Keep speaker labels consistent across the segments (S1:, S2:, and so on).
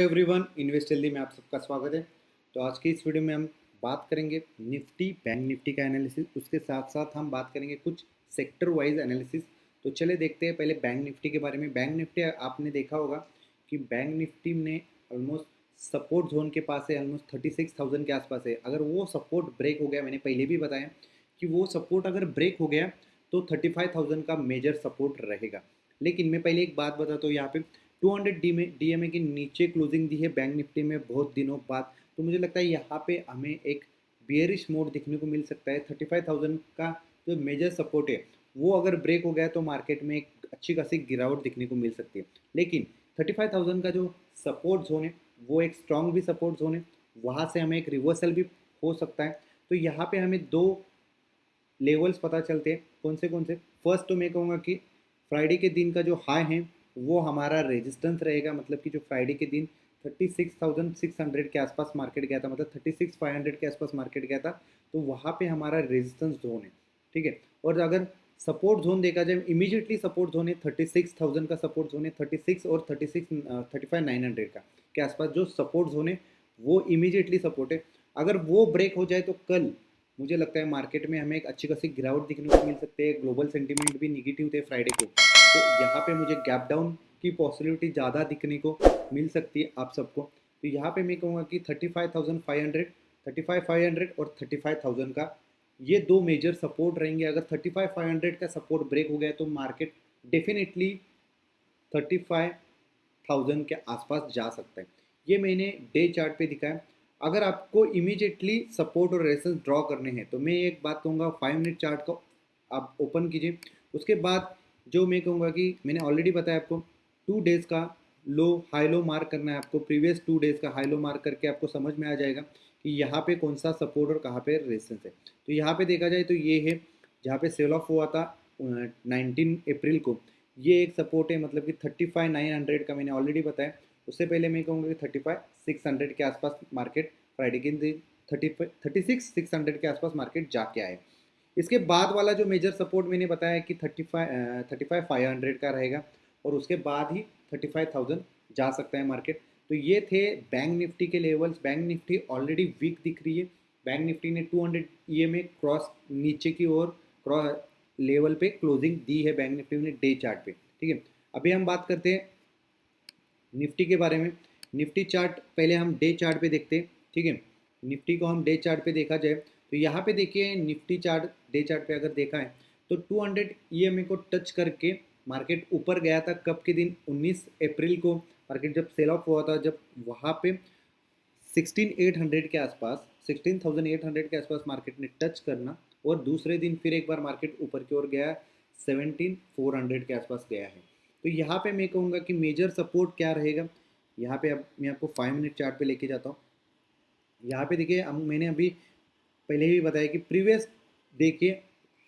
S1: Everyone, invest जल्दी में आप सबका स्वागत है। तो आज की इस वीडियो में हम बात करेंगे निफ्टी बैंक निफ्टी का एनालिसिस। उसके साथ साथ हम बात करेंगे कुछ सेक्टर वाइज एनालिसिस। तो चले देखते हैं पहले बैंक निफ्टी के बारे में। बैंक निफ्टी आपने देखा होगा कि बैंक निफ्टी ने ऑलमोस्ट सपोर्ट जोन के पास है, ऑलमोस्ट 36,000 के आसपास है। अगर वो सपोर्ट ब्रेक हो गया, मैंने पहले भी बताया कि वो सपोर्ट अगर ब्रेक हो गया तो 35,000 का मेजर सपोर्ट रहेगा। लेकिन मैं पहले एक बात बताता हूँ, यहाँ पे 200 डीएमए के नीचे क्लोजिंग दी है बैंक निफ्टी में बहुत दिनों बाद। तो मुझे लगता है यहाँ पे हमें एक बियरिश मोड देखने को मिल सकता है। 35,000 का जो मेजर सपोर्ट है वो अगर ब्रेक हो गया तो मार्केट में एक अच्छी खासी गिरावट दिखने को मिल सकती है। लेकिन 35,000 का जो सपोर्ट जोन है वो एक स्ट्रॉन्ग भी सपोर्ट जोन है, वहाँ से हमें एक रिवर्सल भी हो सकता है। तो यहाँ पे हमें दो लेवल्स पता चलते हैं। कौन से फर्स्ट तो मैं कहूँगा कि फ्राइडे के दिन का जो हाई है वो हमारा रेजिस्टेंस रहेगा। मतलब कि जो फ्राइडे के दिन 36,600 के आसपास मार्केट गया था, मतलब 36,500 के आसपास मार्केट गया था, तो वहाँ पे हमारा रेजिस्टेंस जोन है। ठीक है। और अगर सपोर्ट जोन देखा जाए, इमीडिएटली सपोर्ट जोन है 36,000 का सपोर्ट जोन है, 36 और 35,900 का के आसपास जो सपोर्ट जोन है वो इमीडिएटली सपोर्ट है। अगर वो ब्रेक हो जाए तो कल मुझे लगता है मार्केट में हमें एक अच्छी खासी गिरावट दिखने को मिल सकती है। ग्लोबल सेंटीमेंट भी निगेटिव थे फ्राइडे को, तो यहाँ पे मुझे गैप डाउन की पॉसिबिलिटी ज़्यादा दिखने को मिल सकती है आप सबको। तो यहाँ पे मैं कहूँगा कि 35,500, 35,500 और 35,000 का ये दो मेजर सपोर्ट रहेंगे। अगर 35,500 का सपोर्ट ब्रेक हो गया तो मार्केट डेफिनेटली 35,000 के आसपास जा सकता है। ये मैंने डे चार्ट पे दिखाया। अगर आपको इमीडिएटली सपोर्ट और रेजिस्टेंस ड्रॉ करने हैं तो मैं एक बात कहूँगा, 5 मिनट चार्ट को आप ओपन कीजिए। उसके बाद जो मैं कहूँगा कि मैंने ऑलरेडी बताया आपको, 2 डेज़ का लो हाई लो मार्क करना है आपको। प्रीवियस 2 डेज़ का हाई लो मार्क करके आपको समझ में आ जाएगा कि यहाँ पे कौन सा सपोर्ट और कहाँ पे रेजिस्टेंस है। तो यहाँ पे देखा जाए तो ये है जहाँ पे सेल ऑफ हुआ था 19 अप्रैल को, ये एक सपोर्ट है। मतलब कि 35,900 का मैंने ऑलरेडी बताया। उससे पहले मैं कहूँगा कि 35,600 के आसपास मार्केट फ्राइडे के दिन 36,600 के आसपास मार्केट जाके आए। इसके बाद वाला जो मेजर सपोर्ट मैंने बताया कि 35,500 का रहेगा, और उसके बाद ही 35,000 जा सकता है मार्केट। तो ये थे बैंक निफ्टी के levels. Bank Nifty already weak दिख रही है। बैंक निफ्टी ने 200 ईएमए क्रॉस नीचे की ओर क्रॉस लेवल पे क्लोजिंग दी है बैंक निफ्टी ने डे चार्ट पे। ठीक है। अभी हम बात करते हैं निफ्टी के बारे में। निफ्टी चार्ट पहले हम डे चार्ट पे देखते हैं। ठीक है। निफ्टी को हम डे चार्ट पे देखा जाए तो यहाँ पे देखिए निफ्टी चार्ट डे चार्ट पे अगर देखा है तो 200 ईएमए को टच करके मार्केट ऊपर गया था। कब के दिन? 19 अप्रैल को मार्केट जब सेल ऑफ हुआ था, जब वहाँ पे 16,800 के आसपास, 16,800 के आसपास मार्केट ने टच करना, और दूसरे दिन फिर एक बार मार्केट ऊपर की ओर गया, 17,400 के आसपास गया है। तो यहाँ पे मैं कहूँगा कि मेजर सपोर्ट क्या रहेगा। यहाँ पे अब मैं आपको 5 मिनट चार्ट पे लेके जाता हूँ। यहाँ पे देखिए, हम मैंने अभी पहले भी बताया कि प्रीवियस देखिए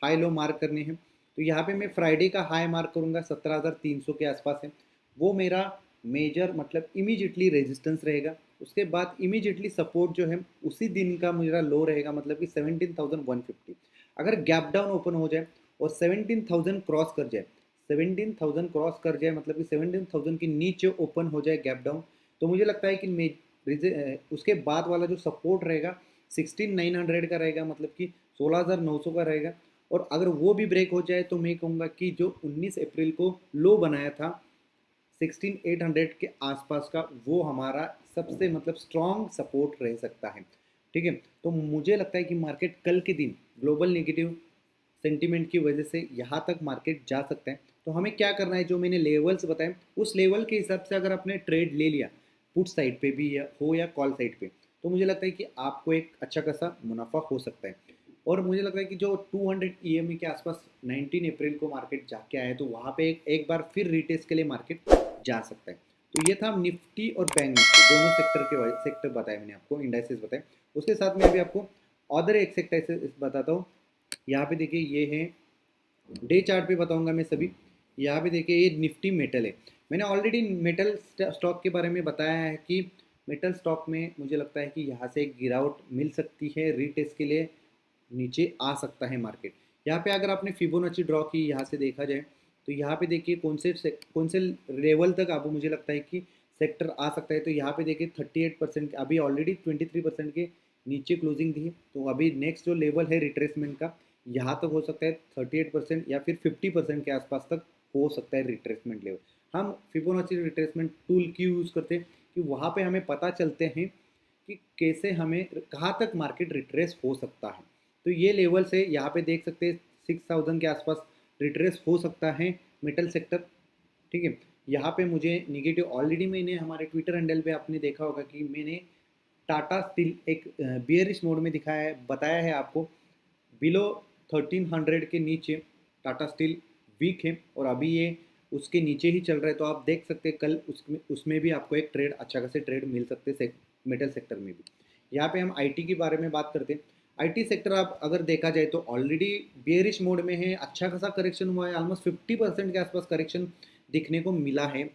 S1: हाई लो मार्क करने हैं। तो यहाँ पे मैं फ्राइडे का हाई मार्क करूँगा, 17,300 के आसपास है। वो मेरा मेजर मतलब इमीजिएटली रेजिस्टेंस रहेगा। उसके बाद इमीजिएटली सपोर्ट जो है उसी दिन का मेरा लो रहेगा, मतलब कि 17,150। अगर गैप डाउन ओपन हो जाए और 17,000 क्रॉस कर जाए, 17,000 क्रॉस कर जाए, मतलब कि 17,000 के नीचे ओपन हो जाए गैप डाउन, तो मुझे लगता है कि उसके बाद वाला जो सपोर्ट रहेगा 16,900 का रहेगा, मतलब कि 16,900 का रहेगा। और अगर वो भी ब्रेक हो जाए तो मैं कहूँगा कि जो 19 अप्रैल को लो बनाया था 16,800 के आसपास का, वो हमारा सबसे मतलब स्ट्रॉन्ग सपोर्ट रह सकता है। ठीक है। तो मुझे लगता है कि मार्केट कल के दिन ग्लोबल नेगेटिव सेंटीमेंट की वजह से यहाँ तक मार्केट जा सकता है। तो हमें क्या करना है, जो मैंने लेवल्स बताए उस लेवल के हिसाब से अगर आपने ट्रेड ले लिया, पुट साइड पे भी या कॉल साइड पे, तो मुझे लगता है कि आपको एक अच्छा खासा मुनाफा हो सकता है। और मुझे लगता है कि जो 200 ईएमई के आसपास 19 अप्रैल को मार्केट जाके आया, तो वहाँ पे एक बार फिर रिटेस्ट के लिए मार्केट जा सकता है। तो ये था निफ्टी और बैंक निफ्टी दोनों सेक्टर बताए मैंने आपको, इंडाइसेस बताए। उसके साथ में अभी आपको अदर एक सेक्टर बताता हूँ। यहाँ पे देखिए ये है डे चार्ट पे बताऊंगा मैं सभी। यहाँ पे देखिए ये निफ्टी मेटल है। मैंने ऑलरेडी मेटल स्टॉक के बारे में बताया है कि मेटल स्टॉक में मुझे लगता है कि यहाँ से एक गिरावट मिल सकती है, रीटेस्ट के लिए नीचे आ सकता है मार्केट। यहाँ पे अगर आपने फिबोनाची ड्रॉ की यहाँ से देखा जाए तो यहाँ पे देखिए कौन से लेवल तक आपको मुझे लगता है कि सेक्टर आ सकता है। तो यहाँ पे देखिए 38%, अभी ऑलरेडी 23% के नीचे क्लोजिंग दी है। तो अभी नेक्स्ट जो लेवल है रिट्रेसमेंट का, यहाँ तक हो सकता है 38% या फिर 50% के आसपास तक हो सकता है रिट्रेसमेंट लेवल। हम फिबोनाची रिट्रेसमेंट टूल क्यों यूज़ करते हैं कि वहाँ पे हमें पता चलते हैं कि कैसे हमें कहाँ तक मार्केट रिट्रेस हो सकता है। तो ये लेवल से यहाँ पे देख सकते हैं 6000 के आसपास रिट्रेस हो सकता है मेटल सेक्टर। ठीक है, यहाँ पे मुझे निगेटिव ऑलरेडी मैंने हमारे ट्विटर हैंडल पे आपने देखा होगा कि मैंने टाटा स्टील एक बियरिश मोड में दिखाया है, बताया है आपको बिलो 1300 के नीचे टाटा स्टील वीक है और अभी ये उसके नीचे ही चल रहा है। तो आप देख सकते हैं कल उसमें उसमें भी आपको एक ट्रेड, अच्छा खासे ट्रेड मिल सकते हैं मेटल सेक्टर में भी। यहाँ पे हम आईटी के बारे में बात करते हैं। आईटी सेक्टर आप अगर देखा जाए तो ऑलरेडी बेयरिश मोड में है, अच्छा खासा करेक्शन हुआ है, ऑलमोस्ट 50% के आसपास करेक्शन दिखने को मिला है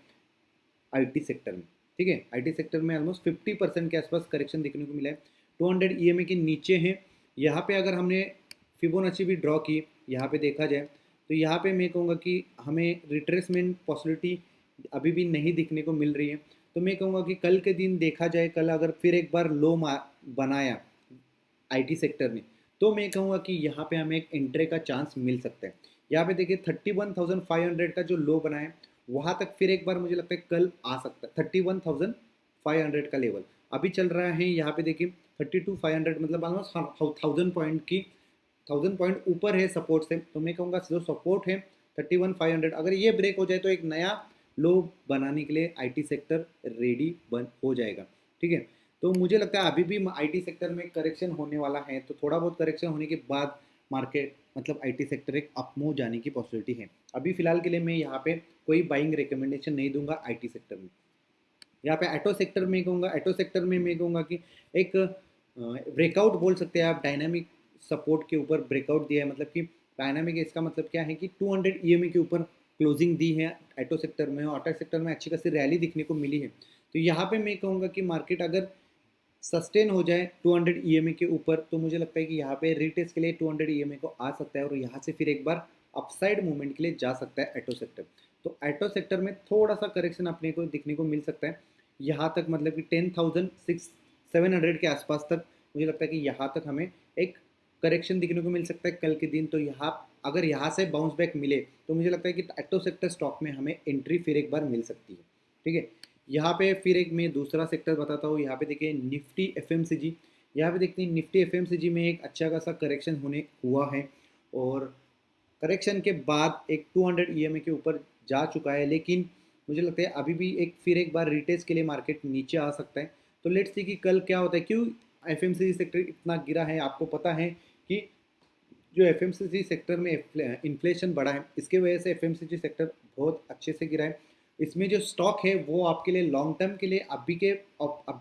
S1: आईटी सेक्टर में। ठीक है, आईटी सेक्टर में ऑलमोस्ट 50% के आसपास करेक्शन देखने को मिला है। 200 ईएमए के नीचे है। यहाँ पे अगर हमने फिबोनाची भी ड्रॉ की, यहाँ पे देखा जाए तो यहाँ पे मैं कहूँगा कि हमें रिट्रेसमेंट पॉसिबिलिटी अभी भी नहीं दिखने को मिल रही है। तो मैं कहूँगा कि कल के दिन देखा जाए, कल अगर फिर एक बार लो बनाया आईटी सेक्टर ने, तो मैं कहूँगा कि यहाँ पे हमें एक एंट्री का चांस मिल सकता है। यहाँ पे देखिए 31,500 का जो लो बना है, वहाँ तक फिर एक बार मुझे लगता है कल आ सकता है। 31,500 का लेवल अभी चल रहा है। यहाँ पे देखिए 32,500, मतलब ऑलमोस्ट 1000 पॉइंट की 1000 पॉइंट ऊपर है सपोर्ट से। तो मैं कहूँगा जो सपोर्ट है 31,500, अगर ये ब्रेक हो जाए तो एक नया लो बनाने के लिए आईटी सेक्टर रेडी बन हो जाएगा। ठीक है, तो मुझे लगता है अभी भी आईटी सेक्टर में करेक्शन होने वाला है। तो थोड़ा बहुत करेक्शन होने के बाद मार्केट, मतलब आईटी सेक्टर एक अप मूव जाने की पॉसिबिलिटी है। अभी फिलहाल के लिए मैं यहाँ पे कोई बाइंग रिकमेंडेशन नहीं दूंगा आईटी सेक्टर में। यहाँ पे ऑटो सेक्टर में कहूँगा, ऑटो सेक्टर में मैं कहूँगा कि एक ब्रेकआउट बोल सकते हैं आप, डायनामिक सपोर्ट के ऊपर ब्रेकआउट दिया है। मतलब कि डायनामिक, इसका मतलब क्या है कि 200 ईएमए के ऊपर क्लोजिंग दी है ऑटो सेक्टर में। ऑटो सेक्टर में अच्छी खासी रैली दिखने को मिली है। तो यहाँ पे मैं कहूँगा कि मार्केट अगर सस्टेन हो जाए 200 ईएमए के ऊपर, तो मुझे लगता है कि यहाँ पे रिटेस्ट के लिए 200 ईएमए को आ सकता है और यहाँ से फिर एक बार अपसाइड मूवमेंट के लिए जा सकता है ऑटो सेक्टर। तो ऑटो सेक्टर में थोड़ा सा करेक्शन अपने को दिखने को मिल सकता है यहाँ तक, मतलब कि 10,700 के आसपास तक। मुझे लगता है कि यहाँ तक हमें एक करेक्शन दिखने को मिल सकता है कल के दिन। तो यहाँ अगर यहाँ से बाउंस बैक मिले तो मुझे लगता है कि ऑटो सेक्टर स्टॉक में हमें एंट्री फिर एक बार मिल सकती है। ठीक है, यहाँ पे फिर एक मैं दूसरा सेक्टर बताता हूँ। यहाँ पे देखिए निफ्टी एफएमसीजी, यहाँ पे देखते हैं निफ्टी एफएमसीजी में एक अच्छा खासा करेक्शन होने हुआ है और करेक्शन के बाद एक 200 ईएमए के ऊपर जा चुका है। लेकिन मुझे लगता है अभी भी एक फिर एक बार रिटेस्ट के लिए मार्केट नीचे आ सकता है। तो लेट्स सी कि कल क्या होता है, क्यों एफएमसीजी सेक्टर इतना गिरा है। आपको पता है कि जो एफएमसीजी सेक्टर में इन्फ्लेशन बढ़ा है, इसके वजह से एफएमसीजी सेक्टर बहुत अच्छे से गिरा है। इसमें जो स्टॉक है वो आपके लिए लॉन्ग टर्म के लिए अभी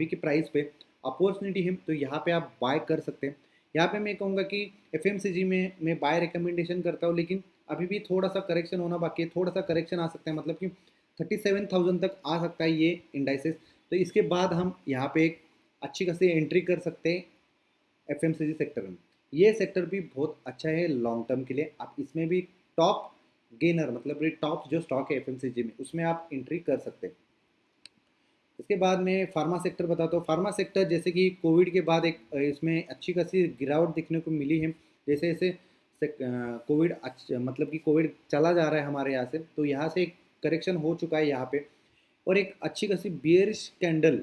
S1: के प्राइस पे अपॉर्चुनिटी है। तो यहाँ पे आप बाय कर सकते हैं। यहाँ पे मैं कहूँगा कि एफएमसीजी में मैं बाय रिकमेंडेशन करता हूँ, लेकिन अभी भी थोड़ा सा करेक्शन होना बाकी है। थोड़ा सा करेक्शन आ सकता है, मतलब कि 37,000 तक आ सकता है ये इंडाइसेस। तो इसके बाद हम यहाँ पे एक अच्छी खासी एंट्री कर सकते हैं एफएमसीजी सेक्टर में। ये सेक्टर भी बहुत अच्छा है लॉन्ग टर्म के लिए। आप इसमें भी टॉप गेनर, मतलब ये टॉप जो स्टॉक है एफएमसीजी में, उसमें आप एंट्री कर सकते हैं। इसके बाद मैं फार्मा सेक्टर बताता हूँ। फार्मा सेक्टर जैसे कि कोविड के बाद एक इसमें अच्छी खासी गिरावट दिखने को मिली है। जैसे जैसे कोविड मतलब कि कोविड चला जा रहा है हमारे यहाँ से, तो यहाँ से एक करेक्शन हो चुका है यहाँ पे और एक अच्छी खासी बियरिश कैंडल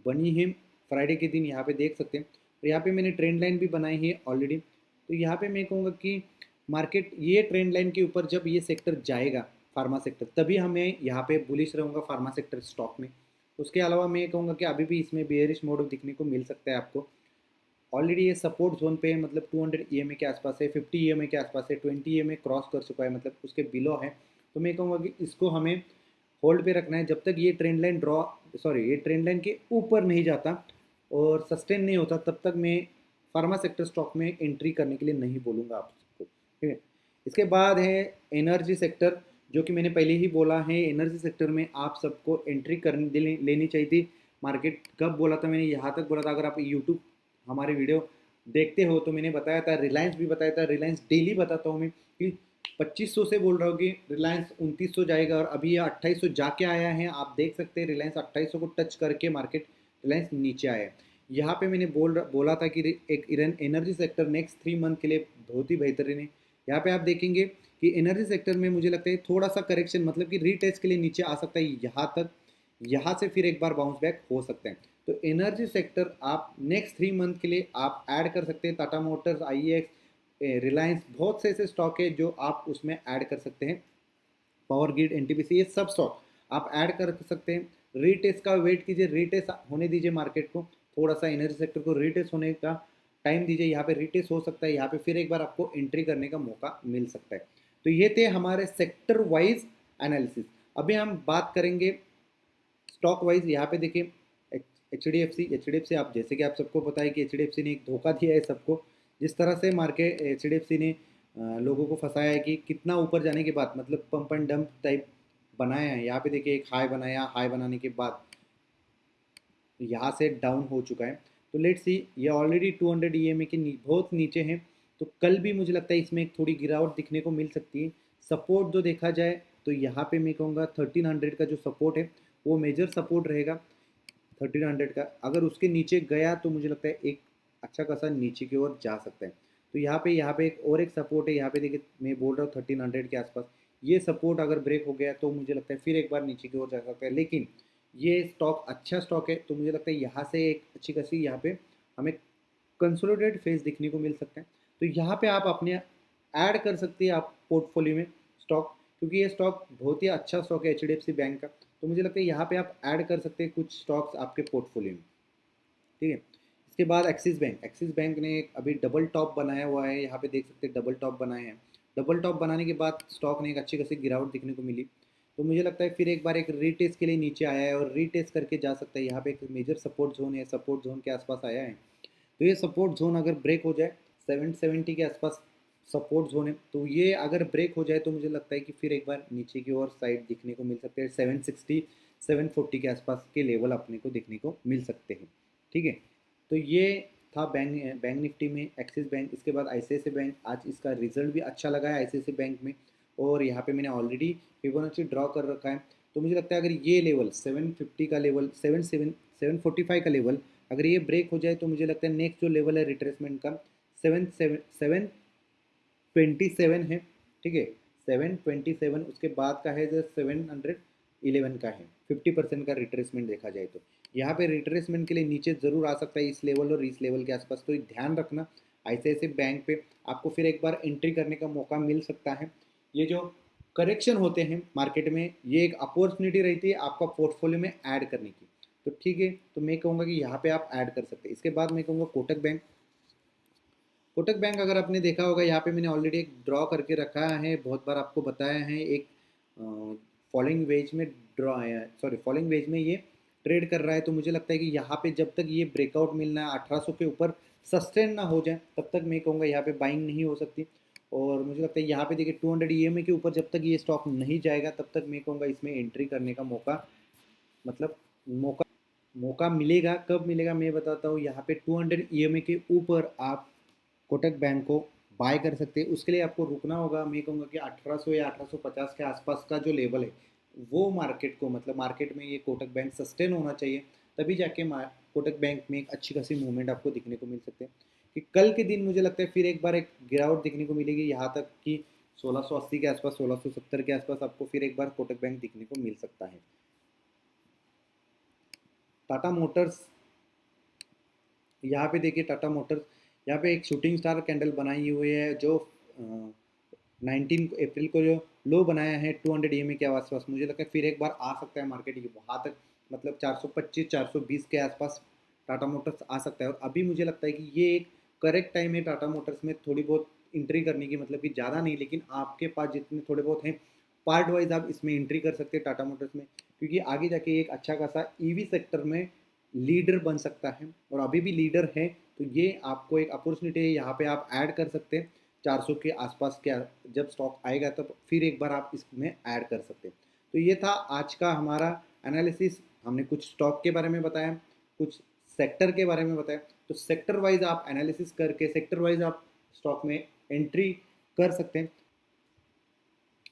S1: बनी है फ्राइडे के दिन, यहाँ पे देख सकते हैं। और यहाँ पे मैंने ट्रेंड लाइन भी बनाई है ऑलरेडी। तो यहाँ पे मैं कहूँगा कि मार्केट ये ट्रेंड लाइन के ऊपर जब ये सेक्टर जाएगा फार्मा सेक्टर, तभी हमें यहाँ पे बुलिश रहूँगा फार्मा सेक्टर स्टॉक में। उसके अलावा मैं कहूँगा कि अभी भी इसमें बेयरिश मोड दिखने को मिल सकता है आपको। ऑलरेडी ये सपोर्ट जोन पे है, मतलब 200 ईएमए के आसपास है, 50 ईएमए के आसपास है, 20 ईएमए क्रॉस कर चुका है, मतलब उसके बिलो है। तो मैं कहूँगा कि इसको हमें होल्ड पे रखना है जब तक ये ट्रेंड लाइन ये ट्रेंड लाइन के ऊपर नहीं जाता और सस्टेन नहीं होता, तब तक मैं फार्मा सेक्टर स्टॉक में एंट्री करने के लिए नहीं बोलूँगा आपको। ठीक है, इसके बाद है एनर्जी सेक्टर, जो कि मैंने पहले ही बोला है। एनर्जी सेक्टर में आप सबको एंट्री करनी लेनी चाहिए थी। मार्केट कब बोला था मैंने, यहाँ तक बोला था। अगर आप यूट्यूब हमारे वीडियो देखते हो तो मैंने बताया था, रिलायंस भी बताया था। रिलायंस डेली बताता हूँ मैं कि 2500 से बोल रहा हूँ कि रिलायंस 2900 जाएगा, और अभी ये 2800 जाके आया है। आप देख सकते हैं रिलायंस 2800 को टच करके मार्केट रिलायंस नीचे आया है। यहाँ पे मैंने बोला था कि एक एनर्जी सेक्टर नेक्स्ट 3 मंथ के लिए बहुत ही बेहतरीन है। यहाँ पे आप देखेंगे कि एनर्जी सेक्टर में मुझे लगता है थोड़ा सा करेक्शन, मतलब कि रीटेस्ट के लिए नीचे आ सकता है यहाँ तक, यहाँ से फिर एक बार बाउंस बैक हो सकते हैं। तो एनर्जी सेक्टर आप नेक्स्ट 3 मंथ के लिए आप ऐड कर सकते हैं। टाटा मोटर्स, IEX, रिलायंस, बहुत से ऐसे स्टॉक है जो आप उसमें ऐड कर सकते हैं। पावर ग्रिड, NTPC, ये सब स्टॉक आप ऐड कर सकते हैं। रीटेस्ट का वेट कीजिए, रीटेस्ट होने दीजिए मार्केट को, थोड़ा सा एनर्जी सेक्टर को रीटेस्ट होने का टाइम दीजिए। यहाँ पे रीटेस्ट हो सकता है, यहाँ पे फिर एक बार आपको एंट्री करने का मौका मिल सकता है। तो ये थे हमारे सेक्टर वाइज एनालिसिस। अभी हम बात करेंगे स्टॉक वाइज। यहाँ पे देखिए एच डी एफ सी आप, जैसे कि आप सबको पता है कि HDFC ने एक धोखा दिया है सबको। जिस तरह से मार्केट HDFC ने लोगों को फंसाया है कि कितना ऊपर जाने के बाद, मतलब पंप एंड डंप टाइप बनाया है। यहाँ पे देखिए एक हाई बनाया, हाई बनाने के बाद यहाँ से डाउन हो चुका है। तो लेट्स सी, ये ऑलरेडी 200 EMA के बहुत नीचे हैं। तो कल भी मुझे लगता है इसमें एक थोड़ी गिरावट दिखने को मिल सकती है। सपोर्ट जो देखा जाए तो यहाँ पे मैं कहूँगा 1300 का जो सपोर्ट है वो मेजर सपोर्ट रहेगा। 1300 का अगर उसके नीचे गया तो मुझे लगता है एक अच्छा खासा नीचे की ओर जा सकता है। तो यहाँ पे एक और एक सपोर्ट है। यहाँ पे देखिए मैं बोल रहा हूँ 1300 के आसपास, ये सपोर्ट अगर ब्रेक हो गया तो मुझे लगता है फिर एक बार नीचे की ओर जा सकता है। लेकिन ये स्टॉक अच्छा स्टॉक है, तो मुझे लगता है यहाँ से एक अच्छी खासी यहाँ पे हमें कंसोलिडेटेड फेज दिखने को मिल सकता है। तो यहाँ पे आप अपने ऐड कर सकते हैं आप पोर्टफोलियो में स्टॉक, क्योंकि ये स्टॉक बहुत ही अच्छा स्टॉक है HDFC बैंक का। तो मुझे लगता है यहाँ पे आप ऐड कर सकते हैं कुछ स्टॉक्स आपके पोर्टफोलियो में, ठीक है। इसके बाद एक्सिस बैंक ने एक अभी डबल टॉप बनाया हुआ है। यहाँ पे देख सकते हैं डबल टॉप बनाए हैं। डबल टॉप बनाने के बाद स्टॉक ने एक अच्छी खासी गिरावट दिखने को मिली। तो मुझे लगता है फिर एक बार एक रीटेस्ट के लिए नीचे आया है और रीटेस्ट करके जा सकता है। यहाँ पे एक मेजर सपोर्ट जोन है, सपोर्ट जोन के आसपास आया है। तो ये सपोर्ट जोन अगर ब्रेक हो जाए, 770 के आसपास सपोर्ट जोन है, तो ये अगर ब्रेक हो जाए तो मुझे लगता है कि फिर एक बार नीचे की ओर साइड दिखने को मिल सकते हैं। 760 740 के आसपास के लेवल अपने को देखने को मिल सकते हैं, ठीक है। तो ये था बैंक बैंक निफ्टी में एक्सिस बैंक। इसके बाद ICICI बैंक, आज इसका रिजल्ट भी अच्छा लगा है ICICI बैंक में, और यहाँ पे मैंने ऑलरेडी फिबोनाची ड्रॉ कर रखा है। तो मुझे लगता है अगर ये लेवल 750 का लेवल, 745 का लेवल अगर ये ब्रेक हो जाए तो मुझे लगता है नेक्स्ट जो लेवल है रिट्रेसमेंट का 727 है, ठीक है। 727 उसके बाद का है जो 711 का है। 50% का रिट्रेसमेंट देखा जाए तो यहाँ पे रिट्रेसमेंट के लिए नीचे ज़रूर आ सकता है इस लेवल और इस लेवल के आसपास। तो ध्यान रखना ICICI बैंक पे आपको फिर एक बार एंट्री करने का मौका मिल सकता है। ये जो करेक्शन होते हैं मार्केट में, ये एक अपॉर्चुनिटी रहती है आपका पोर्टफोलियो में ऐड करने की। तो ठीक है, तो मैं कहूँगा कि यहाँ पे आप ऐड कर सकते हैं। इसके बाद मैं कहूँगा कोटक बैंक। कोटक बैंक अगर आपने देखा होगा, यहाँ पे मैंने ऑलरेडी एक ड्रॉ करके रखा है, बहुत बार आपको बताया है। एक फॉलोइंग वेज में ड्रॉ है, सॉरी फॉलोइंग वेज में ये ट्रेड कर रहा है। तो मुझे लगता है कि यहाँ पे जब तक ये ब्रेकआउट मिलना है 1800 के ऊपर सस्टेन ना हो जाए तब तक मैं कहूँगा यहाँ पे बाइंग नहीं हो सकती। और मुझे लगता है यहाँ पे देखिए 200 EMA के ऊपर जब तक ये स्टॉक नहीं जाएगा तब तक मैं कहूँगा इसमें एंट्री करने का मौका, मतलब मौका मौका मिलेगा। कब मिलेगा मैं बताता हूँ। यहाँ पे 200 EMA के ऊपर आप कोटक बैंक को बाय कर सकते हैं। उसके लिए आपको रुकना होगा। मैं कहूँगा कि 1800 या 1850 के आसपास का जो लेवल है वो मार्केट को, मतलब मार्केट में ये कोटक बैंक सस्टेन होना चाहिए, तभी जाके कोटक बैंक में एक अच्छी खासी मूवमेंट आपको दिखने को मिल सकते हैं। कि कल के दिन मुझे लगता है फिर एक बार एक गिरावट दिखने को मिलेगी यहाँ तक कि 1680 के आसपास, 1670 के आसपास आपको फिर एक बार कोटक बैंक दिखने को मिल सकता है। टाटा मोटर्स, यहाँ पे देखिए टाटा मोटर्स यहाँ पे एक शूटिंग स्टार कैंडल बनाई हुई है जो 19 अप्रैल को जो लो बनाया है 200 EMA के आसपास। मुझे लगता है फिर एक बार आ सकता है मार्केट ये वहाँ तक, मतलब 425 420 के आसपास टाटा मोटर्स आ सकता है। और अभी मुझे लगता है कि ये एक करेक्ट टाइम है टाटा मोटर्स में थोड़ी बहुत एंट्री करने की, मतलब कि ज़्यादा नहीं लेकिन आपके पास जितने थोड़े बहुत हैं पार्ट वाइज आप इसमें एंट्री कर सकते हैं टाटा मोटर्स में, क्योंकि आगे जाके एक अच्छा खासा EV सेक्टर में लीडर बन सकता है और अभी भी लीडर है। तो ये आपको एक अपॉर्चुनिटी है, यहाँ पे आप ऐड कर सकते हैं 400 के आसपास के। जब स्टॉक आएगा तब फिर एक बार आप इसमें ऐड कर सकते हैं। तो ये था आज का हमारा एनालिसिस। हमने कुछ स्टॉक के बारे में बताया, कुछ सेक्टर के बारे में बताया। तो सेक्टर वाइज आप एनालिसिस करके सेक्टर वाइज आप स्टॉक में एंट्री कर सकते हैं।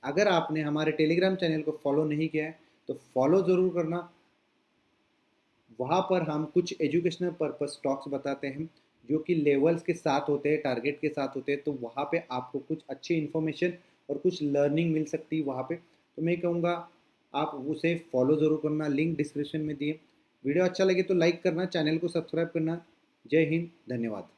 S1: अगर आपने हमारे टेलीग्राम चैनल को फॉलो नहीं किया है तो फॉलो ज़रूर करना। वहाँ पर हम कुछ एजुकेशनल पर्पस टॉक्स बताते हैं जो कि लेवल्स के साथ होते हैं, टारगेट के साथ होते हैं, तो वहाँ पे आपको कुछ अच्छी इन्फॉर्मेशन और कुछ लर्निंग मिल सकती है वहाँ पे। तो मैं कहूँगा आप उसे फॉलो ज़रूर करना, लिंक डिस्क्रिप्शन में दिए। वीडियो अच्छा लगे तो लाइक करना, चैनल को सब्सक्राइब करना। जय हिंद, धन्यवाद।